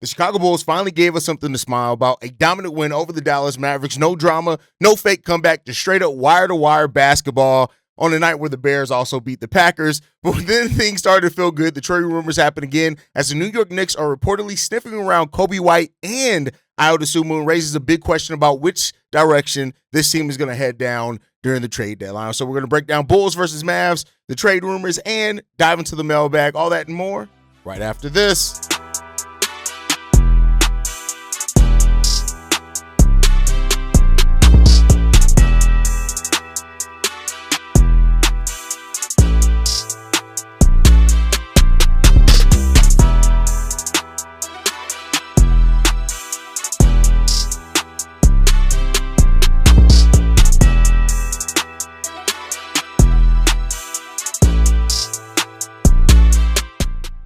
The Chicago Bulls finally gave us something to smile about. A dominant win over the Dallas Mavericks. No drama, no fake comeback, just straight up wire-to-wire basketball on a night where the Bears also beat the Packers. But then things started to feel good. The trade rumors happen again as the New York Knicks are reportedly sniffing around Coby White and Ayo Dosunmu, and raises a big question about which direction this team is going to head down during the trade deadline. So we're going to break down Bulls versus Mavs, the trade rumors, and dive into the mailbag, all that and more right after this.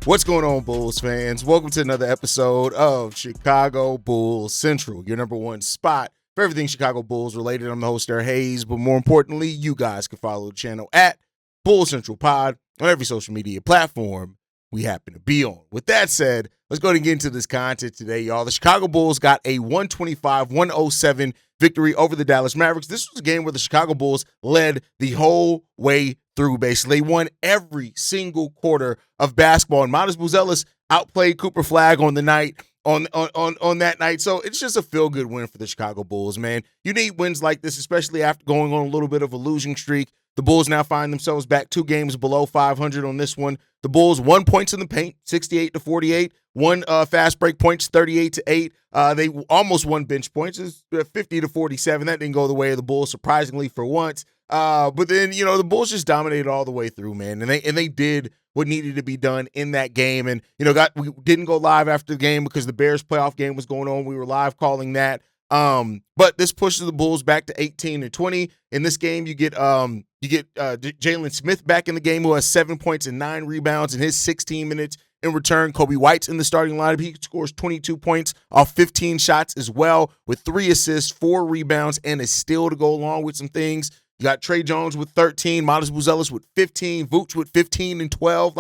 What's going on, Bulls fans? Welcome to another episode of Chicago Bulls Central, your number one spot for everything Chicago Bulls related. I'm the host, Eric Hayes, but more importantly, you guys can follow the channel at Bulls Central Pod on every social media platform we happen to be on. With that said, let's go ahead and get into this content today, y'all. The Chicago Bulls got a 125-107 victory over the Dallas Mavericks. This was a game where the Chicago Bulls led the whole way through, basically. They won every single quarter of basketball, and Buzelis outplayed Cooper Flagg on the night, on that night. So it's just a feel-good win for the Chicago Bulls, man. You need wins like this, especially after going on a little bit of a losing streak. The Bulls now find themselves back 2 games below 500 on this one. The Bulls won points in the paint, 68-48. Won fast break points, 38-8. They almost won bench points, 50-47. That didn't go the way of the Bulls, surprisingly, for once. But then, the Bulls just dominated all the way through, man. And they did what needed to be done in that game. And, we didn't go live after the game because the Bears playoff game was going on. We were live calling that. But this pushes the Bulls back to 18-20. In this game, you get Jalen Smith back in the game, who has 7 points and 9 rebounds in his 16 minutes. In return, Coby White's in the starting lineup. He scores 22 points off 15 shots as well, with 3 assists, 4 rebounds, and a steal to go along with some things. You got Trey Jones with 13, Buzelis with 15, Vučević with 15 and 12.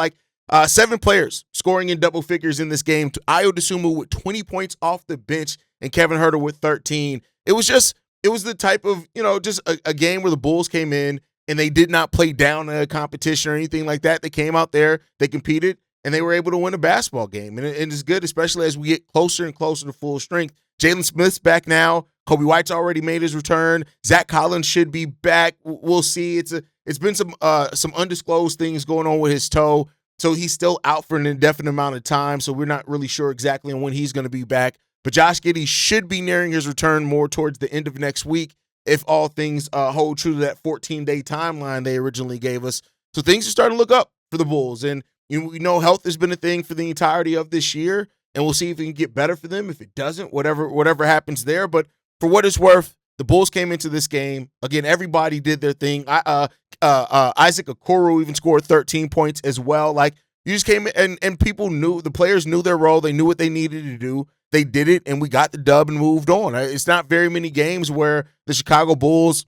7 players scoring in double figures in this game. Ayo Dosunmu with 20 points off the bench, and Kevin Huerter with 13. It was the type of, just a game where the Bulls came in and they did not play down a competition or anything like that. They came out there, they competed, and they were able to win a basketball game. And it's good, especially as we get closer and closer to full strength. Jalen Smith's back now. Coby White's already made his return. Zach Collins should be back. We'll see. It's been some undisclosed things going on with his toe, so he's still out for an indefinite amount of time. So we're not really sure exactly on when he's going to be back. But Josh Giddey should be nearing his return more towards the end of next week, if all things hold true to that 14-day timeline they originally gave us. So things are starting to look up for the Bulls. And we know health has been a thing for the entirety of this year, and we'll see if it can get better for them. If it doesn't, whatever happens there. But for what it's worth, the Bulls came into this game. Again, everybody did their thing. Isaac Okoro even scored 13 points as well. You just came in and people knew, the players knew their role. They knew what they needed to do. They did it, and we got the dub and moved on. It's not very many games where the Chicago Bulls,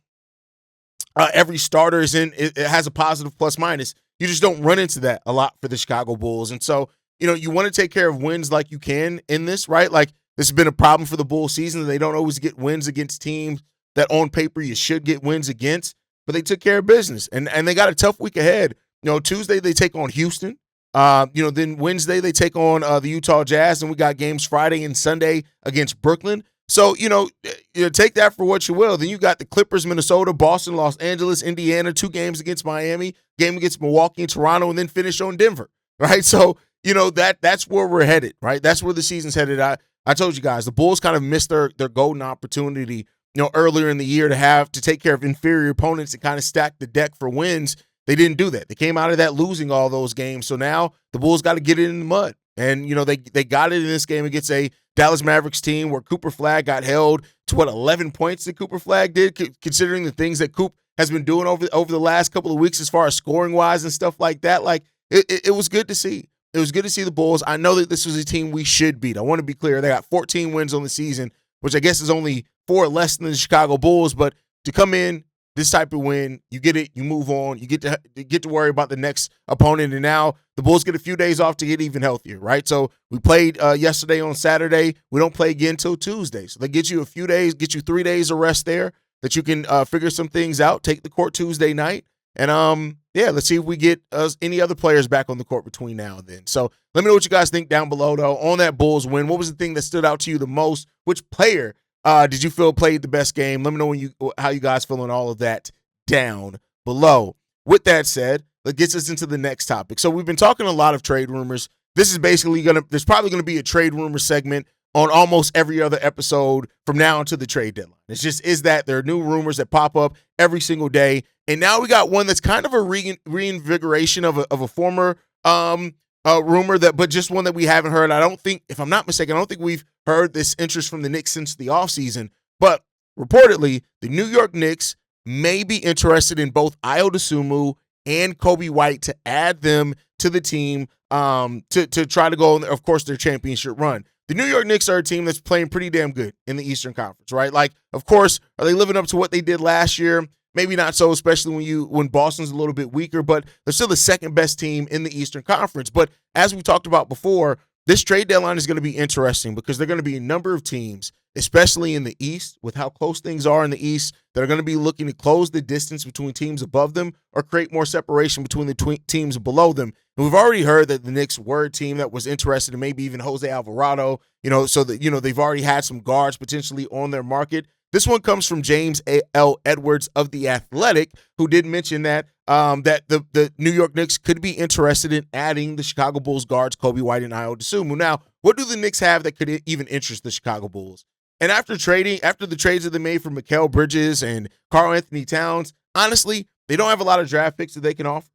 every starter it has a positive plus minus. You just don't run into that a lot for the Chicago Bulls. And so, you want to take care of wins like you can in this, right? This has been a problem for the Bulls season. They don't always get wins against teams that on paper you should get wins against, but they took care of business. And they got a tough week ahead. Tuesday they take on Houston. Then Wednesday they take on the Utah Jazz, and we got games Friday and Sunday against Brooklyn. So, take that for what you will. Then you got the Clippers, Minnesota, Boston, Los Angeles, Indiana, 2 games against Miami, game against Milwaukee and Toronto, and then finish on Denver, right? So, that's where we're headed, right? That's where the season's headed. I told you guys, the Bulls kind of missed their golden opportunity, earlier in the year to take care of inferior opponents and kind of stack the deck for wins. They didn't do that. They came out of that losing all those games. So now the Bulls got to get it in the mud. And, they got it in this game against a Dallas Mavericks team where Cooper Flagg got held to 11 points that Cooper Flagg did, considering the things that Coop has been doing over the last couple of weeks as far as scoring-wise and stuff like that. It was good to see. It was good to see the Bulls. I know that this was a team we should beat. I want to be clear. They got 14 wins on the season, which I guess is only 4 less than the Chicago Bulls. But to come in, this type of win, you get it, you move on, you get to worry about the next opponent, and now the Bulls get a few days off to get even healthier, right? So we played yesterday on Saturday. We don't play again until Tuesday. So they get you a few days, get you 3 days of rest there that you can figure some things out, take the court Tuesday night, and let's see if we get any other players back on the court between now and then. So let me know what you guys think down below, though, on that Bulls win. What was the thing that stood out to you the most? Which player did you feel played the best game? Let me know how you guys feel on all of that down below. With that said, that gets us into the next topic. So we've been talking a lot of trade rumors. This is basically there's probably going to be a trade rumor segment on almost every other episode from now until the trade deadline. It's just that there are new rumors that pop up every single day. And now we got one that's kind of a reinvigoration of a former rumor, but just one that we haven't heard. I don't think, if I'm not mistaken, I don't think we've heard this interest from the Knicks since the offseason. But reportedly, the New York Knicks may be interested in both Ayo Dosunmu and Coby White to add them to the team to try to go on, of course, their championship run. The New York Knicks are a team that's playing pretty damn good in the Eastern Conference, right? Like, of course, are they living up to what they did last year? Maybe not so, especially when Boston's a little bit weaker, but they're still the second best team in the Eastern Conference. But as we talked about before, this trade deadline is going to be interesting because there are going to be a number of teams, especially in the East, with how close things are in the East, that are going to be looking to close the distance between teams above them or create more separation between the teams below them. And we've already heard that the Knicks were a team that was interested in maybe even Jose Alvarado, so that, they've already had some guards potentially on their market. This one comes from James L. Edwards of The Athletic, who did mention that the New York Knicks could be interested in adding the Chicago Bulls guards Coby White and Ayo Dosunmu. Now, what do the Knicks have that could even interest the Chicago Bulls? And after the trades that they made for Mikal Bridges and Karl-Anthony Towns, honestly, they don't have a lot of draft picks that they can offer.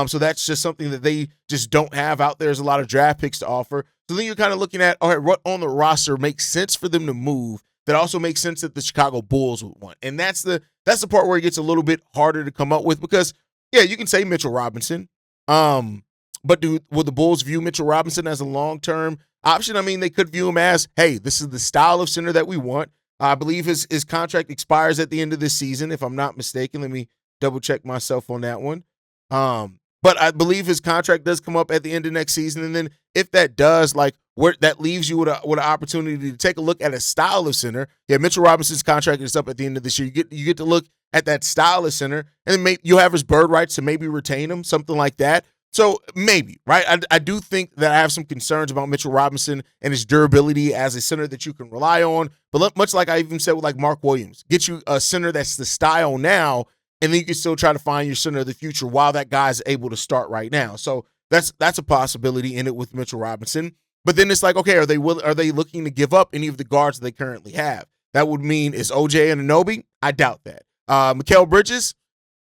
So that's just something that they just don't have out there. There's a lot of draft picks to offer. So then you're kind of looking at, all right, what on the roster makes sense for them to move that also makes sense that the Chicago Bulls would want. And that's the part where it gets a little bit harder to come up with because, yeah, you can say Mitchell Robinson. But will the Bulls view Mitchell Robinson as a long-term option? I mean, they could view him as, hey, this is the style of center that we want. I believe his contract expires at the end of this season, if I'm not mistaken. Let me double-check myself on that one. But I believe his contract does come up at the end of next season. And then if that does, that leaves you with an opportunity to take a look at a style of center. Yeah, Mitchell Robinson's contract is up at the end of this year. You get to look at that style of center, and then you have his bird rights to maybe retain him, something like that. So maybe, right? I do think that I have some concerns about Mitchell Robinson and his durability as a center that you can rely on. But much like I even said with Mark Williams, get you a center that's the style now, and then you can still try to find your center of the future while that guy's able to start right now. So that's a possibility in it with Mitchell Robinson. But then it's okay, are they looking to give up any of the guards that they currently have? That would mean, is OJ Anunoby? I doubt that. Mikal Bridges?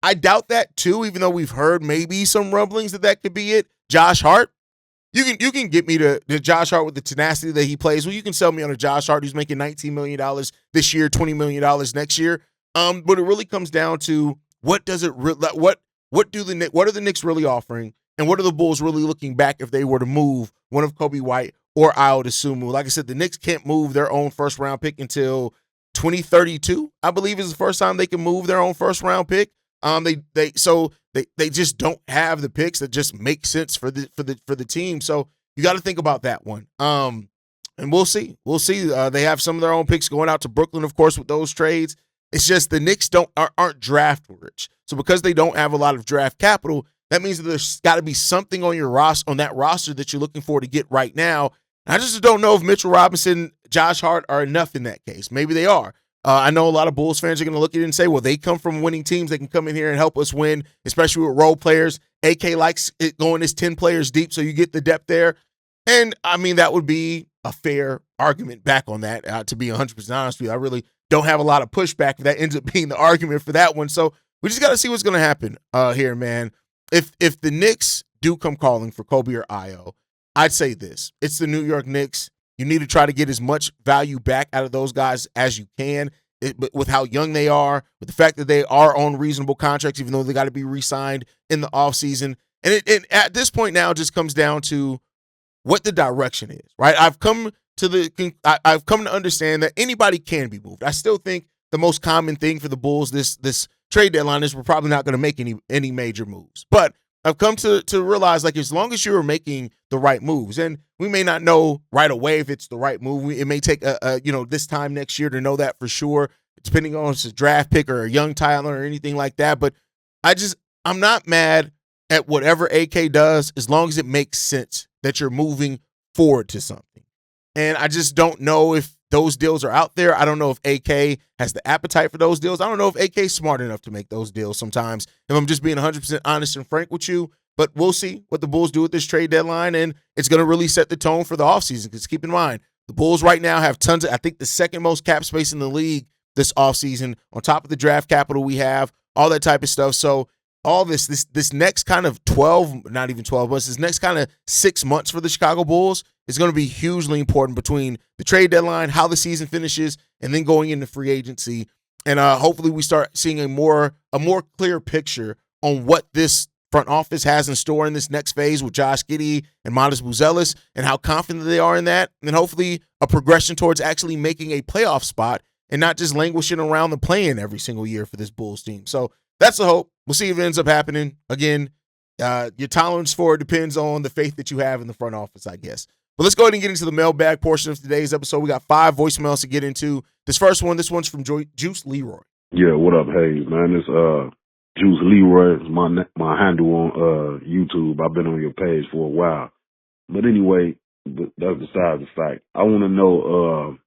I doubt that too, even though we've heard maybe some rumblings that could be it. Josh Hart? You can get me to Josh Hart with the tenacity that he plays. Well, you can sell me on a Josh Hart who's making $19 million this year, $20 million next year. But it really comes down to what are the Knicks really offering, and what are the Bulls really looking back if they were to move one of Coby White or Ayo Dosunmu? Like I said, the Knicks can't move their own first-round pick until 2032, I believe, is the first time they can move their own first-round pick. They just don't have the picks that just make sense for the team. So you got to think about that one. And we'll see. They have some of their own picks going out to Brooklyn, of course, with those trades. It's just the Knicks aren't draft rich. So because they don't have a lot of draft capital, that means that there's got to be something on that roster that you're looking for to get right now. And I just don't know if Mitchell Robinson, Josh Hart are enough in that case. Maybe they are. I know a lot of Bulls fans are going to look at it and say, well, they come from winning teams. They can come in here and help us win, especially with role players. AK likes it going as 10 players deep, so you get the depth there. And, I mean, that would be a fair argument back on that, to be 100% honest with you. I really don't have a lot of pushback if that ends up being the argument for that one. So we just got to see what's going to happen here, man. If the Knicks do come calling for Coby or Ayo, I'd say this. It's the New York Knicks. You need to try to get as much value back out of those guys as you can, with how young they are, with the fact that they are on reasonable contracts, even though they got to be re-signed in the offseason. And it at this point now it just comes down to what the direction is, right? I've come to understand that anybody can be moved. I still think the most common thing for the Bulls this trade deadline is we're probably not going to make any major moves. But I've come to realize, like, as long as you are making the right moves, and we may not know right away if it's the right move. It may take this time next year to know that for sure, depending on if it's a draft pick or a young Tyler or anything like that. But I'm not mad at whatever AK does as long as it makes sense that you're moving forward to something. And I just don't know if those deals are out there. I don't know if AK has the appetite for those deals. I don't know if AK is smart enough to make those deals sometimes, if I'm just being 100% honest and frank with you. But we'll see what the Bulls do with this trade deadline, and it's going to really set the tone for the offseason, because keep in mind, the Bulls right now have tons of, I think, the second most cap space in the league this offseason, on top of the draft capital we have, all that type of stuff. So all this next kind of 12, not even 12 months, this next kind of 6 months for the Chicago Bulls is going to be hugely important between the trade deadline, how the season finishes, and then going into free agency. And hopefully we start seeing a more clear picture on what this front office has in store in this next phase with Josh Giddey and Modest Buzelis, and how confident they are in that. And hopefully a progression towards actually making a playoff spot and not just languishing around the play-in every single year for this Bulls team. So that's the hope. We'll see if it ends up happening. Again, your tolerance for it depends on the faith that you have in the front office, I guess. But let's go ahead and get into the mailbag portion of today's episode. We got 5 voicemails to get into. This one's from Juice Leroy. Yeah, what up, Hayes, man? This Juice Leroy is my handle on YouTube. I've been on your page for a while. But anyway, that's besides the fact. I want to know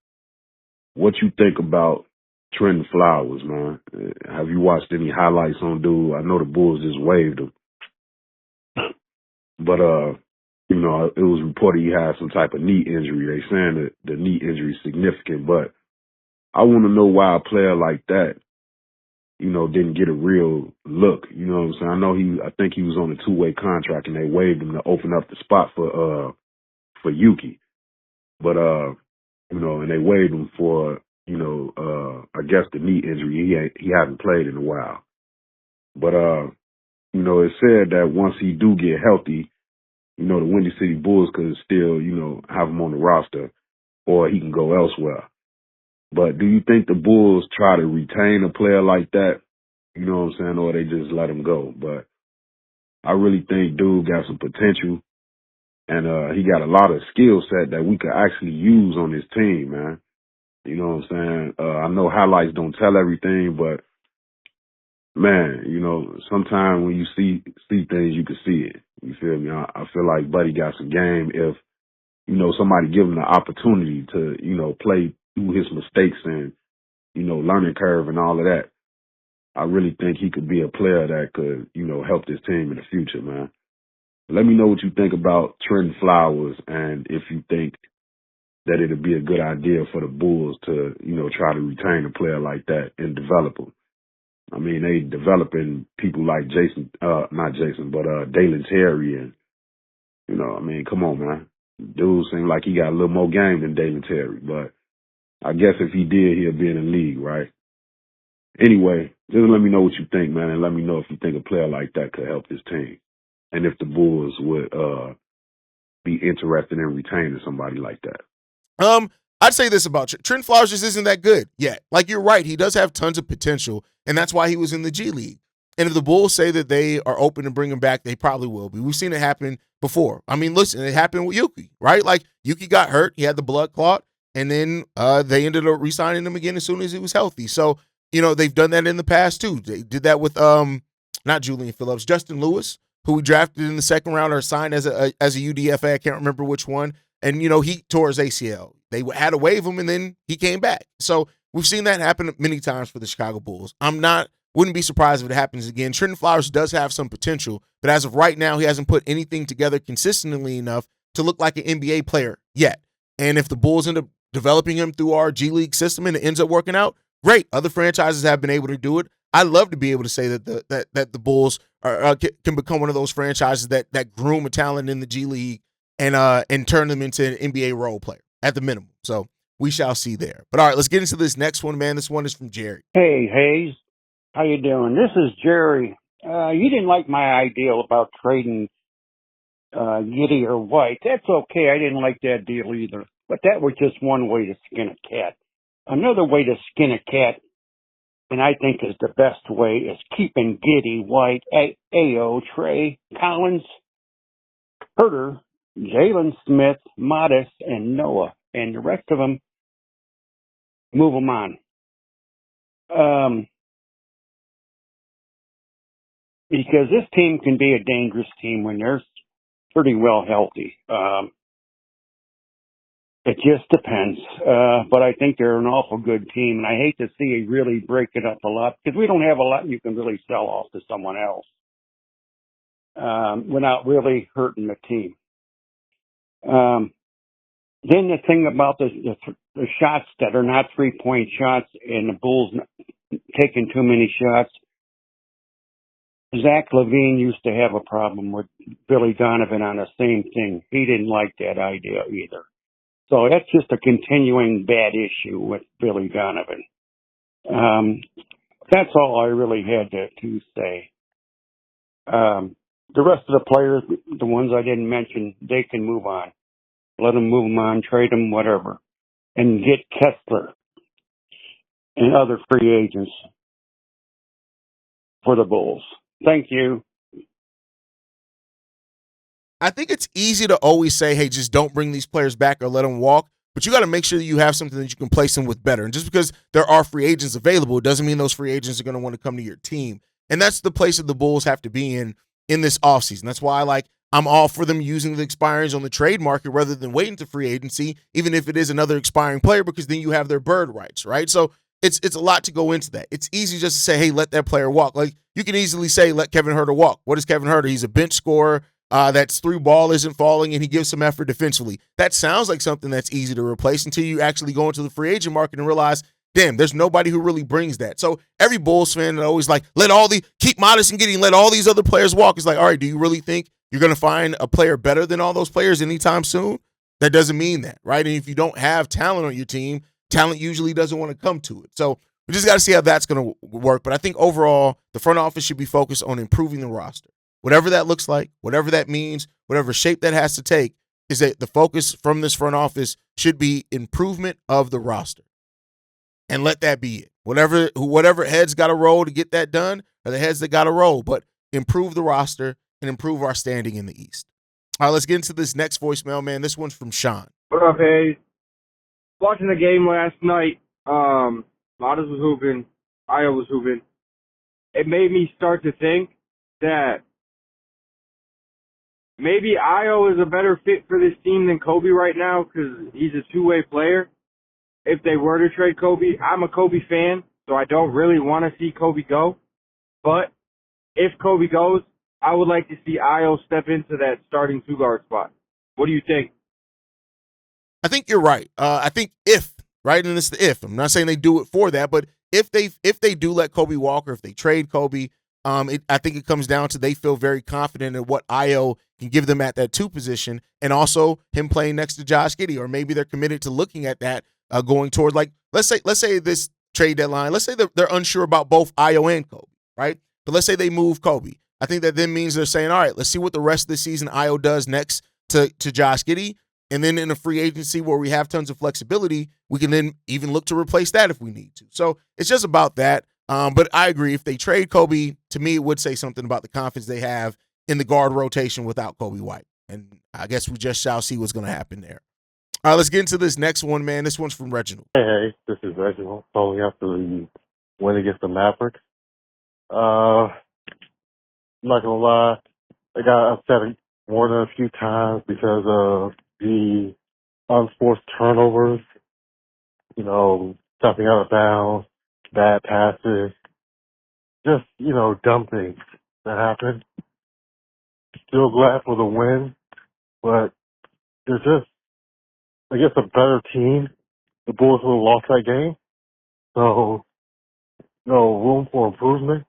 what you think about Trent Flowers, man. Have you watched any highlights on dude? I know the Bulls just waived him. But, it was reported he had some type of knee injury. They saying that the knee injury is significant. But I want to know why a player like that, didn't get a real look. You know what I'm saying? I think he was on a 2-way contract, and they waived him to open up the spot for Yuki. But, and they waived him for, I guess the knee injury. He hasn't played in a while. But, it said that once he do get healthy, the Windy City Bulls could still, have him on the roster, or he can go elsewhere. But do you think the Bulls try to retain a player like that, or they just let him go? But I really think dude got some potential, and he got a lot of skill set that we could actually use on this team, man. You know what I'm saying? I know highlights don't tell everything, but man, sometimes when you see things, you can see it. You feel me? I feel like Buddy got some game if, somebody give him the opportunity to, play through his mistakes and, learning curve and all of that. I really think he could be a player that could, help this team in the future, man. Let me know what you think about Trent Flowers, and if you think that it'd be a good idea for the Bulls to, try to retain a player like that and develop him. I mean, they developing people like Dalen Terry, and, come on, man. Dude seemed like he got a little more game than Dalen Terry, but I guess if he did, he'll be in the league, right? Anyway, just let me know what you think, man, and let me know if you think a player like that could help this team, and if the Bulls would be interested in retaining somebody like that. I'd say this about Trent Flowers just isn't that good yet. Like, you're right, he does have tons of potential, and that's why he was in the G League. And if the Bulls say that they are open to bring him back, they probably will be. We've seen it happen before. I mean, listen, it happened with Yuki, right? Like, Yuki got hurt, he had the blood clot, and then they ended up re-signing him again as soon as he was healthy. So, they've done that in the past too. They did that with not Julian Phillips, Justin Lewis, who we drafted in the second round or signed as a UDFA. I can't remember which one. And, he tore his ACL. They had to waive him, and then he came back. So we've seen that happen many times for the Chicago Bulls. Wouldn't be surprised if it happens again. Trent Flowers does have some potential, but as of right now, he hasn't put anything together consistently enough to look like an NBA player yet. And if the Bulls end up developing him through our G League system and it ends up working out, great. Other franchises have been able to do it. I'd love to be able to say that the Bulls can become one of those franchises that groom a talent in the G League and turn them into an NBA role player at the minimum. So we shall see there. But all right, let's get into this next one, man. This one is from Jerry. Hey, Hayes. How you doing? This is Jerry. You didn't like my idea about trading Giddey or White. That's okay. I didn't like that deal either. But that was just one way to skin a cat. Another way to skin a cat and I think is the best way, is keeping Giddey, White, Ayo, Trey, Collins, Herter, Jalen Smith, Modest, and Noah, and the rest of them, move them on. Because this team can be a dangerous team when they're pretty well healthy. It just depends. But I think they're an awful good team, and I hate to see it really break it up a lot, because we don't have a lot you can really sell off to someone else without really hurting the team. Then the thing about the shots that are not three-point shots and the Bulls taking too many shots, Zach LaVine used to have a problem with Billy Donovan on the same thing. He didn't like that idea either. So that's just a continuing bad issue with Billy Donovan. That's all I really had to say. The rest of the players, the ones I didn't mention, they can move on. Let them move them on, trade them, whatever. And get Kessler and other free agents for the Bulls. Thank you. I think it's easy to always say, hey, just don't bring these players back or let them walk. But you got to make sure that you have something that you can place them with better. And just because there are free agents available doesn't mean those free agents are going to want to come to your team. And that's the place that the Bulls have to be in this offseason. That's why I'm all for them using the expirings on the trade market rather than waiting to free agency, even if it is another expiring player, because then you have their bird rights, right? So it's a lot to go into that. It's easy just to say, hey, let that player walk. Like, you can easily say, let Kevin Huerter walk. What is Kevin Huerter? He's a bench scorer. That's through ball isn't falling, and he gives some effort defensively. That sounds like something that's easy to replace until you actually go into the free agent market and realize, damn, there's nobody who really brings that. So every Bulls fan that always keep Modest and Giddey, let all these other players walk. It's like, all right, do you really think you're going to find a player better than all those players anytime soon? That doesn't mean that, right? And if you don't have talent on your team, talent usually doesn't want to come to it. So we just got to see how that's going to work. But I think overall, the front office should be focused on improving the roster. Whatever that looks like, whatever that means, whatever shape that has to take, is that the focus from this front office should be improvement of the roster. And let that be it. Whatever heads got to roll to get that done are the heads that got to roll. But improve the roster and improve our standing in the East. All right, let's get into this next voicemail, man. This one's from Sean. What up, Hayes? Watching the game last night, Modest was hooping, Ayo was hooping. It made me start to think that maybe Ayo is a better fit for this team than Coby right now, because he's a two-way player. If they were to trade Coby, I'm a Coby fan, so I don't really want to see Coby go. But if Coby goes, I would like to see Ayo step into that starting two-guard spot. What do you think? I think you're right. I think if, right, and it's the if. I'm not saying they do it for that, but if they do let Coby walk, or if they trade Coby, I think it comes down to they feel very confident in what Ayo can give them at that two position, and also him playing next to Josh Giddey, or maybe they're committed to looking at that going toward, like, let's say this trade deadline, let's say they're unsure about both Ayo and Coby, right? But let's say they move Coby. I think that then means they're saying, all right, let's see what the rest of the season Ayo does next to Josh Giddey, and then in a free agency where we have tons of flexibility, we can then even look to replace that if we need to. So it's just about that. But I agree, if they trade Coby, to me, it would say something about the confidence they have in the guard rotation without Coby White. And I guess we just shall see what's going to happen there. All right, let's get into this next one, man. This one's from Reginald. Hey, this is Reginald, calling after the win against the Mavericks. I'm not going to lie, I got upset more than a few times because of the unforced turnovers, stepping out of bounds, bad passes, just, dumb things that happen. Still glad for the win, but they're just, I guess, a better team. The Bulls would have lost that game, so no room for improvement.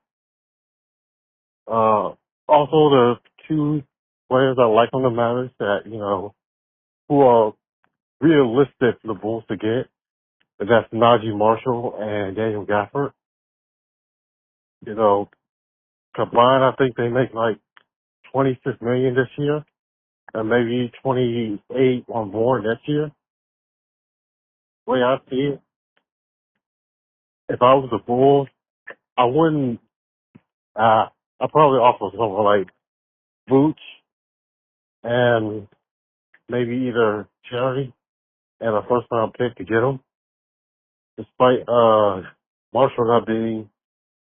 Also, the two players I like on the Mavericks that, who are realistic for the Bulls to get, and that's Najee Marshall and Daniel Gafford. Combined, I think they make like $26 million this year, and maybe 28 or more next year. The way I see it, if I was the Bulls, I wouldn't. I'd probably offer someone like Vučević and maybe either charity and a first round pick to get him. Despite Marshall not being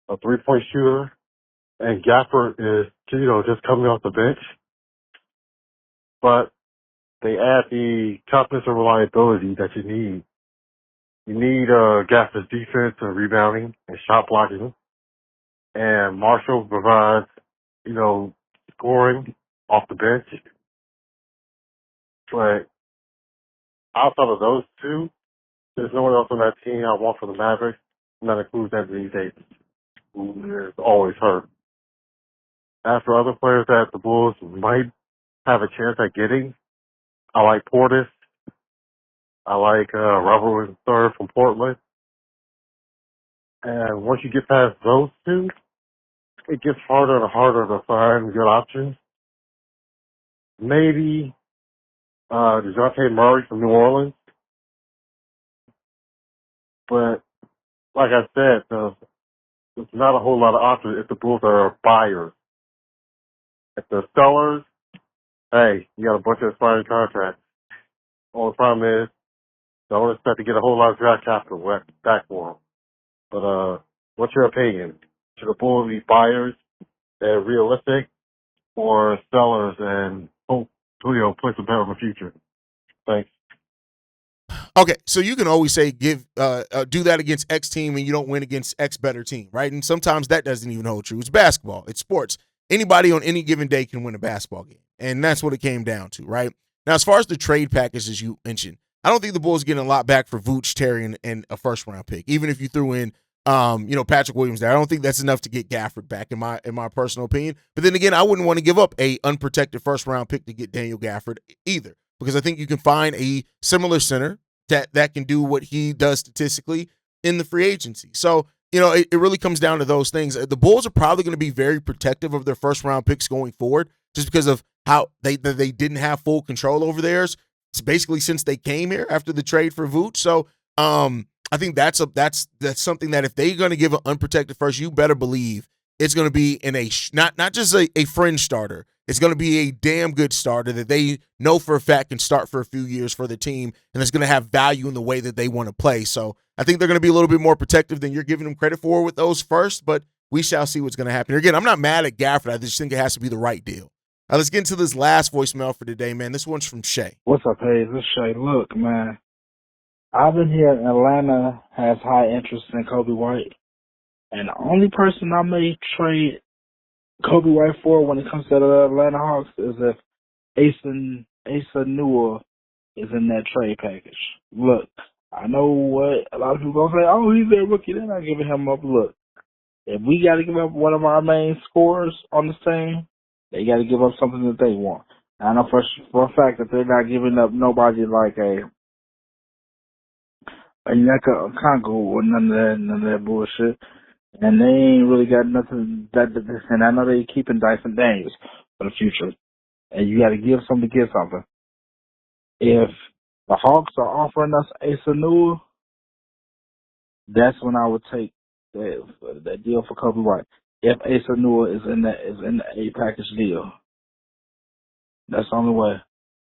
a 3-point shooter, and Gafford is, just coming off the bench. But they add the toughness and reliability that you need. You need Gafford's defense and rebounding and shot blocking. And Marshall provides, scoring off the bench. But outside of those two, there's no one else on that team I want for the Mavericks, and that includes Anthony Davis, who is always hurt. As for other players that the Bulls might have a chance at getting, I like Portis. I like Robert III from Portland. And once you get past those two, it gets harder and harder to find good options. Maybe DeJounte Murray from New Orleans. But like I said, there's not a whole lot of options if the Bulls are buyers. If the sellers, hey, you got a bunch of expiring contracts. Only problem is, don't expect to get a whole lot of draft capital back for them. But what's your opinion? Should the Bulls be buyers that are realistic, or sellers and hope Julio place a bet on the future? Thanks. Okay, so you can always say do that against X team and you don't win against X better team, right? And sometimes that doesn't even hold true. It's basketball. It's sports. Anybody on any given day can win a basketball game, and that's what it came down to, right? Now, as far as the trade package, as you mentioned, I don't think the Bulls getting a lot back for Vučević, Terry, and a first-round pick. Even if you threw in, Patrick Williams there, I don't think that's enough to get Gafford back, in my personal opinion. But then again, I wouldn't want to give up a unprotected first-round pick to get Daniel Gafford either, because I think you can find a similar center that can do what he does statistically in the free agency. So, it really comes down to those things. The Bulls are probably going to be very protective of their first-round picks going forward, just because of how they didn't have full control over theirs. It's basically since they came here after the trade for Vučević. So I think that's something that if they're going to give an unprotected first, you better believe it's going to be in not just a fringe starter. It's going to be a damn good starter that they know for a fact can start for a few years for the team, and it's going to have value in the way that they want to play. So I think they're going to be a little bit more protective than you're giving them credit for with those first, but we shall see what's going to happen. Again, I'm not mad at Gafford. I just think it has to be the right deal. Let's get into this last voicemail for today, man. This one's from Shay. What's up, Hayes? This is Shay. Look, man, I've been here. Atlanta has high interest in Coby White, and the only person I may trade Coby White for when it comes to the Atlanta Hawks is if Asa Newell is in that trade package. Look, I know what a lot of people gonna say. Oh, he's their rookie. They're not giving him up. Look, if we got to give up one of our main scorers on the team, they got to give up something that they want. I know for a fact that they're not giving up nobody like a Onyeka Okongwu or none of that bullshit. And they ain't really got nothing and I know they keeping Dyson Daniels for the future. And you got to give something to get something. If the Hawks are offering us Asa Newell, that's when I would take that deal for Coby White. If Asa Newell is in the A package deal, that's the only way.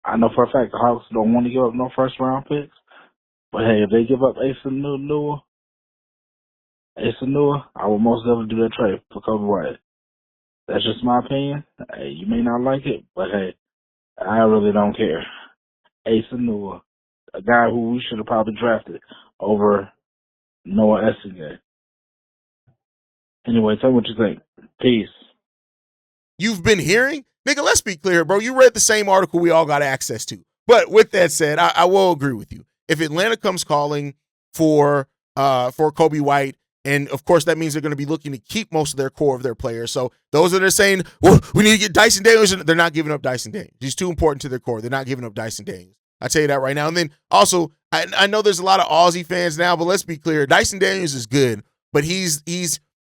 I know for a fact the Hawks don't want to give up no first round picks, but hey, if they give up Asa Newell, I will most definitely do that trade for Coby White. That's just my opinion. Hey, you may not like it, but hey, I really don't care. Asa Newell, a guy who we should have probably drafted over Noah Essendon. Anyway, tell me what you think. Peace. You've been hearing? Nigga, let's be clear, bro. You read the same article we all got access to. But with that said, I will agree with you. If Atlanta comes calling for Coby White, and of course that means they're going to be looking to keep most of their core of their players. So those that are saying, well, we need to get Dyson Daniels, they're not giving up Dyson Daniels. He's too important to their core. They're not giving up Dyson Daniels. I tell you that right now. And then also, I know there's a lot of Aussie fans now, but let's be clear. Dyson Daniels is good, but he's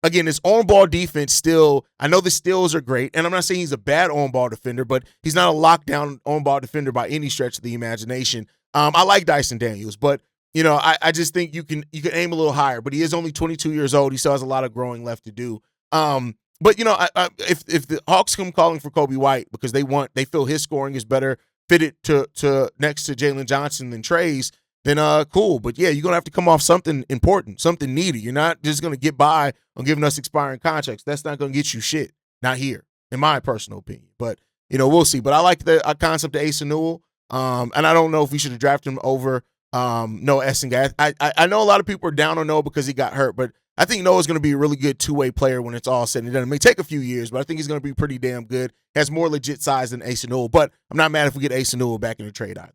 again, his on-ball defense still, I know the steals are great, and I'm not saying he's a bad on-ball defender, but he's not a lockdown on-ball defender by any stretch of the imagination. I like Dyson Daniels, but I just think you can aim a little higher, but he is only 22 years old. He still has a lot of growing left to do. But if the Hawks come calling for Coby White because they feel his scoring is better fitted to next to Jalen Johnson than Trey's, then cool. But yeah, you're gonna have to come off something important, something needy. You're not just gonna get by on giving us expiring contracts. That's not gonna get you shit. Not here, in my personal opinion. But we'll see. But I like the concept of Ayo Dosunmu. And I don't know if we should have drafted him over Noah Essington. I know a lot of people are down on Noah because he got hurt, but I think Noah's going to be a really good two-way player when it's all said and done. It may take a few years, but I think he's going to be pretty damn good. Has more legit size than Ayo Dosunmu, but I'm not mad if we get Ayo Dosunmu back in the trade either.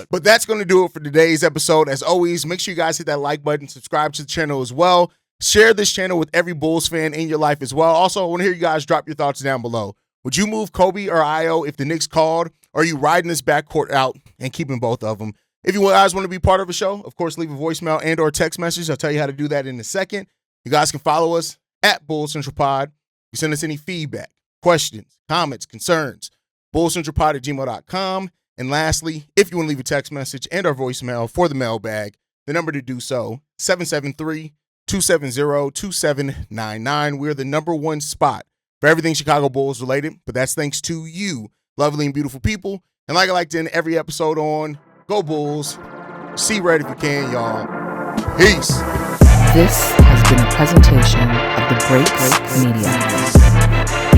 But that's going to do it for today's episode. As always, make sure you guys hit that like button, subscribe to the channel as well. Share this channel with every Bulls fan in your life as well. Also, I want to hear you guys drop your thoughts down below. Would you move Coby or Ayo if the Knicks called? Or are you riding this backcourt out and keeping both of them? If you guys want to be part of the show, of course, leave a voicemail and or text message. I'll tell you how to do that in a second. You guys can follow us at Bulls Central Pod. You send us any feedback, questions, comments, concerns, bullscentralpod@gmail.com. And lastly, if you want to leave a text message and our voicemail for the mailbag, the number to do so, 773-270-2799. We're the #1 spot for everything Chicago Bulls related, but that's thanks to you, lovely and beautiful people. And like I like to end every episode on, go Bulls. See red if you can, y'all. Peace. This has been a presentation of the Break Media.